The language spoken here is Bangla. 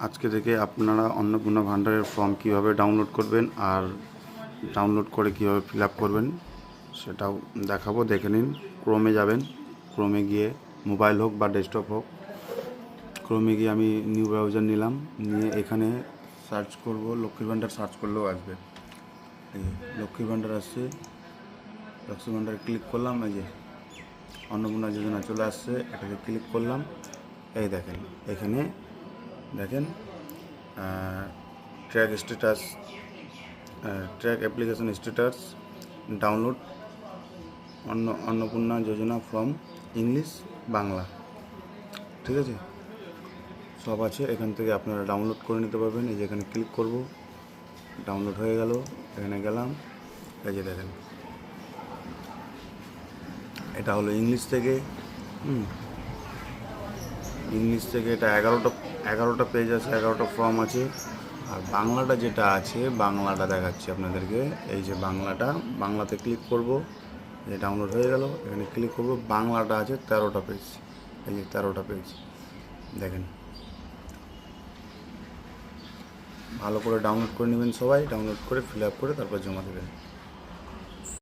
আজকে থেকে আপনারা অন্নপূর্ণা ভান্ডারের ফর্ম কীভাবে ডাউনলোড করবেন আর ডাউনলোড করে কীভাবে ফিল আপ করবেন সেটাও দেখাবো। দেখে নিন। ক্রোমে যাবেন, ক্রোমে গিয়ে মোবাইল হোক বা ডেস্কটপ হোক, ক্রোমে গিয়ে আমি নিউ ব্রাউজার নিলাম, নিয়ে এখানে সার্চ করব লক্ষ্মীর ভান্ডার। সার্চ করলেও আসবে, এই লক্ষ্মীর ভান্ডার আসছে। লক্ষ্মীর ভান্ডারে ক্লিক করলাম, এই যে অন্নপূর্ণা যোজনা চলে আসছে, এটাকে ক্লিক করলাম। এই দেখেন, এখানে দেখেন track status, track application status download Annapurna Yojana from English Bangla, ঠিক আছে, সব আছে। এখান থেকে আপনারা ডাউনলোড করে নিতে পারবেন। এই যে এখানে ক্লিক করব, ডাউনলোড হয়ে গেল। এখানে গেলাম, এই যে দেখেন এটা হলো ইংলিশ থেকে। ইংলিশ থেকে এটা 11টা পেজ আছে, 11টা ফর্ম আছে। আর বাংলাটা যেটা আছে, বাংলাটা দেখাচ্ছি আপনাদেরকে। এই যে বাংলাতে ক্লিক করব, এই ডাউনলোড হয়ে গেল। এখানে ক্লিক করব, বাংলাটা আছে 13টা পেজ। এই যে 13টা পেজ দেখেন। ভালো করে ডাউনলোড করে নেবেন সবাই, ডাউনলোড করে ফিল আপ করে তারপর জমা দেবেন।